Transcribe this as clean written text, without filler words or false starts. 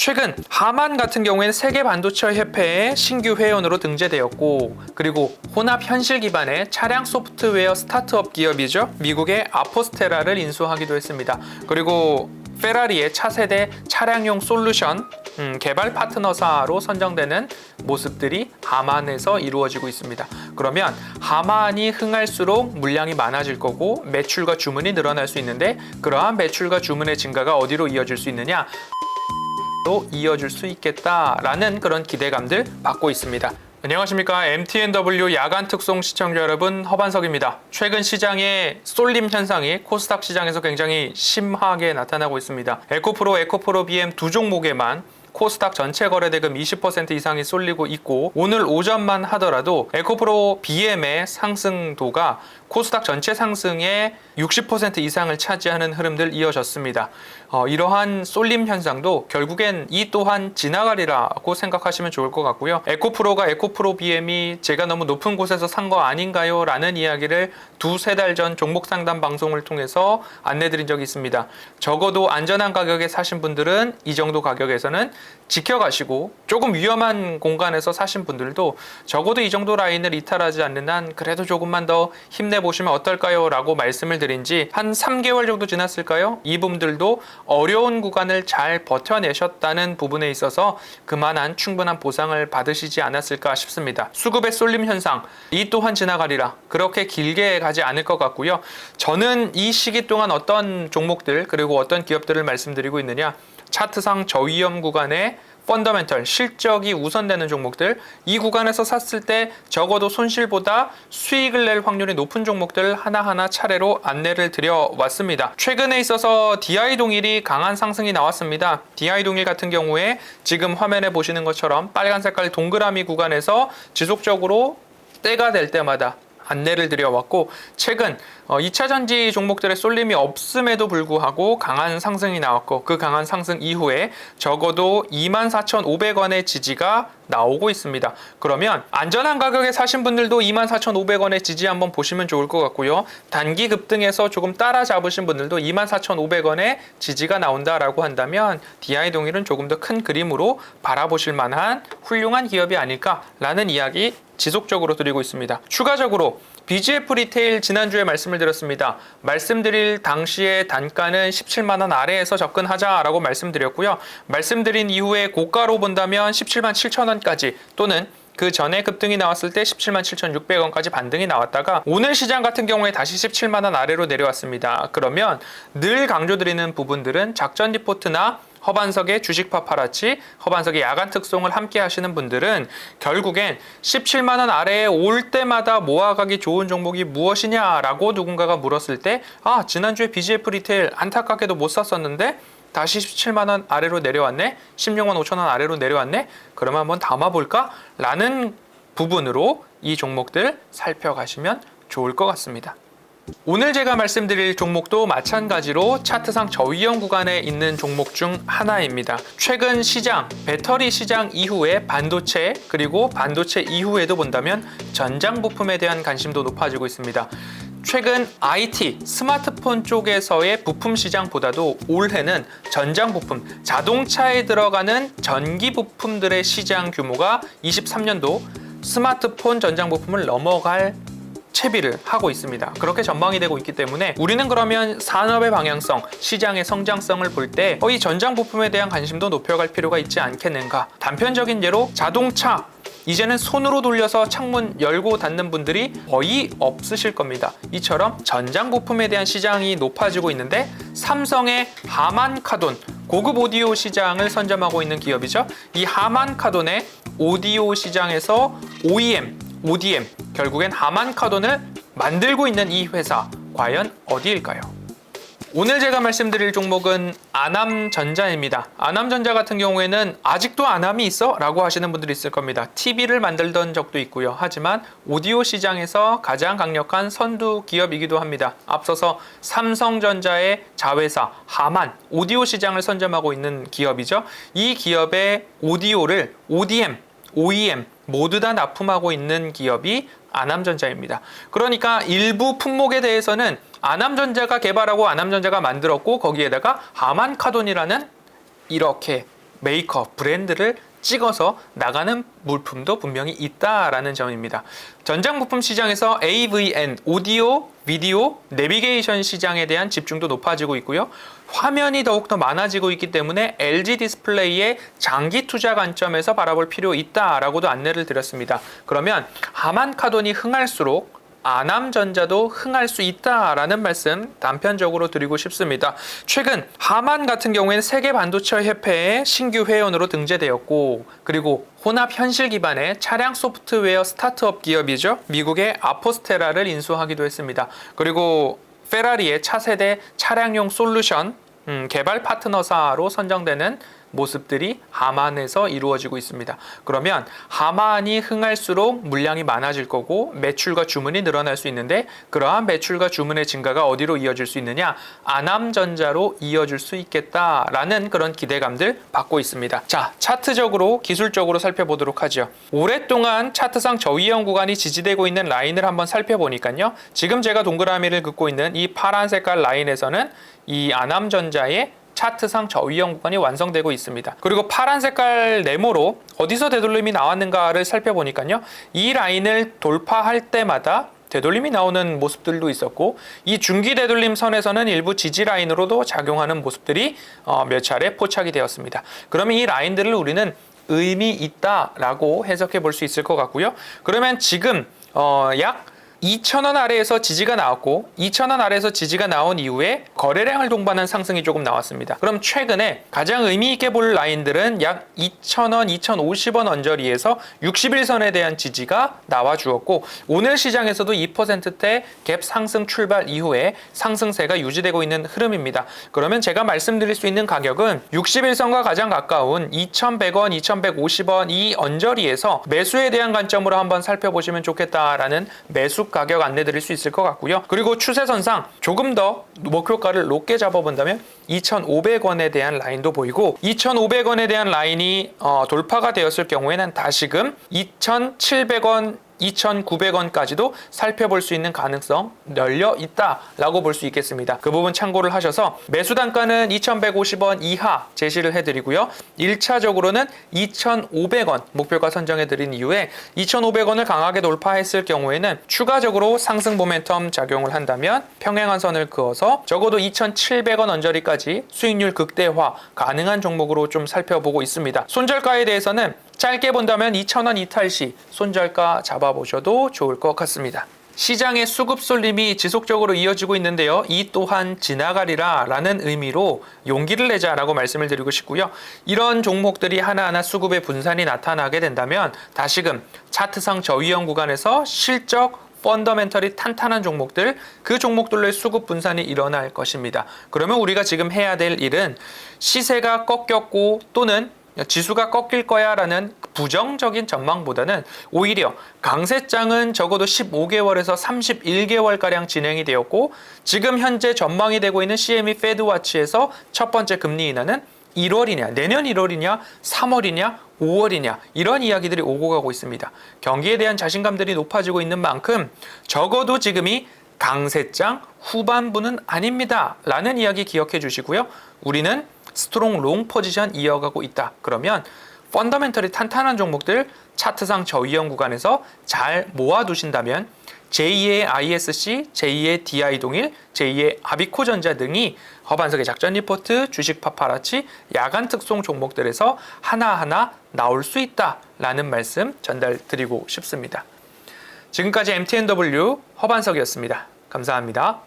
최근 하만 같은 경우에는 세계 반도체 협회에 신규 회원으로 등재되었고, 그리고 혼합 현실 기반의 차량 소프트웨어 스타트업 기업이죠. 미국의 아포스테라를 인수하기도 했습니다. 그리고 페라리의 차세대 차량용 솔루션 개발 파트너사로 선정되는 모습들이 하만에서 이루어지고 있습니다. 그러면 하만이 흥할수록 물량이 많아질 거고 매출과 주문이 늘어날 수 있는데, 그러한 매출과 주문의 증가가 어디로 이어질 수 있느냐? 또 이어질 수 있겠다라는 그런 기대감들 받고 있습니다. 안녕하십니까. MTNW 야간 특송 시청자 여러분, 허반석입니다. 최근 시장의 쏠림 현상이 코스닥 시장에서 굉장히 심하게 나타나고 있습니다. 에코프로 BM 두 종목에만 코스닥 전체 거래대금 20% 이상이 쏠리고 있고, 오늘 오전만 하더라도 에코프로 BM의 상승도가 코스닥 전체 상승의 60% 이상을 차지하는 흐름들 이어졌습니다. 이러한 쏠림 현상도 결국엔 이 또한 지나가리라고 생각하시면 좋을 것 같고요. 에코프로 BM이 제가 너무 높은 곳에서 산 거 아닌가요? 라는 이야기를 두세 달 전 종목 상담 방송을 통해서 안내드린 적이 있습니다. 적어도 안전한 가격에 사신 분들은 이 정도 가격에서는 지켜가시고, 조금 위험한 공간에서 사신 분들도 적어도 이 정도 라인을 이탈하지 않는 한 그래도 조금만 더 힘내보시면 어떨까요? 라고 말씀을 드린 지 한 3개월 정도 지났을까요? 이분들도 어려운 구간을 잘 버텨내셨다는 부분에 있어서 그만한 충분한 보상을 받으시지 않았을까 싶습니다. 수급의 쏠림 현상, 이 또한 지나가리라. 그렇게 길게 가지 않을 것 같고요. 저는 이 시기 동안 어떤 종목들 그리고 어떤 기업들을 말씀드리고 있느냐, 차트상 저위험 구간에 펀더멘털, 실적이 우선되는 종목들, 이 구간에서 샀을 때 적어도 손실보다 수익을 낼 확률이 높은 종목들 하나하나 차례로 안내를 드려왔습니다. 최근에 있어서 DI-동일이 강한 상승이 나왔습니다. DI-동일 같은 경우에 지금 화면에 보시는 것처럼 빨간 색깔 동그라미 구간에서 지속적으로 때가 될 때마다 안내를 드려왔고, 최근 2차전지 종목들의 쏠림이 없음에도 불구하고 강한 상승이 나왔고, 그 강한 상승 이후에 적어도 24,500원의 지지가 나오고 있습니다. 그러면 안전한 가격에 사신 분들도 24,500원의 지지 한번 보시면 좋을 것 같고요. 단기 급등에서 조금 따라잡으신 분들도 24,500원의 지지가 나온다라고 한다면 DI-동일은 조금 더 큰 그림으로 바라보실 만한 훌륭한 기업이 아닐까라는 이야기 지속적으로 드리고 있습니다. 추가적으로 BGF 리테일 지난주에 말씀을 드렸습니다. 말씀드릴 당시의 단가는 17만 원 아래에서 접근하자라고 말씀드렸고요. 말씀드린 이후에 고가로 본다면 17만 7천 원까지, 또는 그 전에 급등이 나왔을 때 17만 7,600원까지 반등이 나왔다가 오늘 시장 같은 경우에 다시 17만 원 아래로 내려왔습니다. 그러면 늘 강조드리는 부분들은 작전 리포트나 허반석의 주식 파파라치, 허반석의 야간 특송을 함께 하시는 분들은 결국엔 17만 원 아래에 올 때마다 모아가기 좋은 종목이 무엇이냐라고 누군가가 물었을 때, 지난주에 BGF 리테일 안타깝게도 못 샀었는데 다시 17만 원 아래로 내려왔네? 16만 5천 원 아래로 내려왔네? 그러면 한번 담아볼까? 라는 부분으로 이 종목들 살펴가시면 좋을 것 같습니다. 오늘 제가 말씀드릴 종목도 마찬가지로 차트상 저위험 구간에 있는 종목 중 하나입니다. 최근 시장, 배터리 시장 이후에 반도체, 그리고 반도체 이후에도 본다면 전장 부품에 대한 관심도 높아지고 있습니다. 최근 IT, 스마트폰 쪽에서의 부품 시장보다도 올해는 전장 부품, 자동차에 들어가는 전기 부품들의 시장 규모가 23년도 스마트폰 전장 부품을 넘어갈 채비를 하고 있습니다. 그렇게 전망이 되고 있기 때문에 우리는 그러면 산업의 방향성, 시장의 성장성을 볼 때 이 전장 부품에 대한 관심도 높여갈 필요가 있지 않겠는가. 단편적인 예로 자동차, 이제는 손으로 돌려서 창문 열고 닫는 분들이 거의 없으실 겁니다. 이처럼 전장 부품에 대한 시장이 높아지고 있는데, 삼성의 하만 카돈, 고급 오디오 시장을 선점하고 있는 기업이죠. 이 하만 카돈의 오디오 시장에서 ODM, 결국엔 하만 카돈을 만들고 있는 이 회사, 과연 어디일까요? 오늘 제가 말씀드릴 종목은 아남전자입니다. 아남전자 같은 경우에는 아직도 아남이 있어? 라고 하시는 분들이 있을 겁니다. TV를 만들던 적도 있고요. 하지만 오디오 시장에서 가장 강력한 선두 기업이기도 합니다. 앞서서 삼성전자의 자회사 하만, 오디오 시장을 선점하고 있는 기업이죠. 이 기업의 오디오를 OEM 모두 다 납품하고 있는 기업이 아남전자입니다. 그러니까 일부 품목에 대해서는 아남전자가 개발하고 아남전자가 만들었고, 거기에다가 하만 카돈이라는 이렇게 메이커, 브랜드를 찍어서 나가는 물품도 분명히 있다라는 점입니다. 전장 부품 시장에서 AVN, 오디오, 비디오, 내비게이션 시장에 대한 집중도 높아지고 있고요. 화면이 더욱더 많아지고 있기 때문에 LG 디스플레이의 장기 투자 관점에서 바라볼 필요 있다라고도 안내를 드렸습니다. 그러면 하만카돈이 흥할수록 아남전자도 흥할 수 있다라는 말씀 단편적으로 드리고 싶습니다. 최근 하만 같은 경우에는 세계반도체협회의 신규 회원으로 등재되었고, 그리고 혼합 현실 기반의 차량 소프트웨어 스타트업 기업이죠. 미국의 아포스테라를 인수하기도 했습니다. 그리고 페라리의 차세대 차량용 솔루션 개발 파트너사로 선정되는 모습들이 하만에서 이루어지고 있습니다. 그러면 하만이 흥할수록 물량이 많아질 거고 매출과 주문이 늘어날 수 있는데, 그러한 매출과 주문의 증가가 어디로 이어질 수 있느냐? 아남전자로 이어질 수 있겠다라는 그런 기대감들 받고 있습니다. 자, 차트적으로 기술적으로 살펴보도록 하죠. 오랫동안 차트상 저위험 구간이 지지되고 있는 라인을 한번 살펴보니까요. 지금 제가 동그라미를 긋고 있는 이 파란 색깔 라인에서는 이 아남전자의 차트상 저위험 구간이 완성되고 있습니다. 그리고 파란 색깔 네모로 어디서 되돌림이 나왔는가를 살펴보니까요. 이 라인을 돌파할 때마다 되돌림이 나오는 모습들도 있었고, 이 중기 되돌림 선에서는 일부 지지 라인으로도 작용하는 모습들이 몇 차례 포착이 되었습니다. 그러면 이 라인들을 우리는 의미 있다라고 해석해 볼 수 있을 것 같고요. 그러면 지금 약 2,000원 아래에서 지지가 나왔고, 2,000원 아래에서 지지가 나온 이후에 거래량을 동반한 상승이 조금 나왔습니다. 그럼 최근에 가장 의미 있게 볼 라인들은 약 2,000원, 2,050원 언저리에서 60일선에 대한 지지가 나와 주었고, 오늘 시장에서도 2%대 갭 상승 출발 이후에 상승세가 유지되고 있는 흐름입니다. 그러면 제가 말씀드릴 수 있는 가격은 60일선과 가장 가까운 2,100원, 2,150원 이 언저리에서 매수에 대한 관점으로 한번 살펴보시면 좋겠다라는 매수 가격 안내 드릴 수 있을 것 같고요. 그리고 추세선상 조금 더 목표가를 높게 잡아본다면 2,500원에 대한 라인도 보이고, 2,500원에 대한 라인이 돌파가 되었을 경우에는 다시금 2,700원 2,900원까지도 살펴볼 수 있는 가능성 열려 있다라고 볼 수 있겠습니다. 그 부분 참고를 하셔서 매수 단가는 2,150원 이하 제시를 해드리고요. 1차적으로는 2,500원 목표가 선정해드린 이후에 2,500원을 강하게 돌파했을 경우에는 추가적으로 상승 모멘텀 작용을 한다면 평행한 선을 그어서 적어도 2,700원 언저리까지 수익률 극대화 가능한 종목으로 좀 살펴보고 있습니다. 손절가에 대해서는 짧게 본다면 2,000원 이탈 시 손절가 잡아보셔도 좋을 것 같습니다. 시장의 수급 쏠림이 지속적으로 이어지고 있는데요. 이 또한 지나가리라 라는 의미로 용기를 내자라고 말씀을 드리고 싶고요. 이런 종목들이 하나하나 수급의 분산이 나타나게 된다면 다시금 차트상 저위험 구간에서 실적 펀더멘털이 탄탄한 종목들, 그 종목들로의 수급 분산이 일어날 것입니다. 그러면 우리가 지금 해야 될 일은 시세가 꺾였고 또는 지수가 꺾일 거야 라는 부정적인 전망보다는 오히려 강세장은 적어도 15개월에서 31개월가량 진행이 되었고, 지금 현재 전망이 되고 있는 CME 페드와치에서 첫 번째 금리 인하는 1월이냐, 내년 1월이냐, 3월이냐, 5월이냐 이런 이야기들이 오고 가고 있습니다. 경기에 대한 자신감들이 높아지고 있는 만큼 적어도 지금이 강세장 후반부는 아닙니다 라는 이야기 기억해 주시고요. 우리는 스트롱 롱 포지션 이어가고 있다. 그러면 펀더멘털이 탄탄한 종목들 차트상 저위험 구간에서 잘 모아두신다면 제2의 ISC, 제2의 DI-동일, 제2의 아비코전자 등이 허반석의 작전 리포트, 주식 파파라치, 야간 특송 종목들에서 하나하나 나올 수 있다라는 말씀 전달드리고 싶습니다. 지금까지 MTNW 허반석이었습니다. 감사합니다.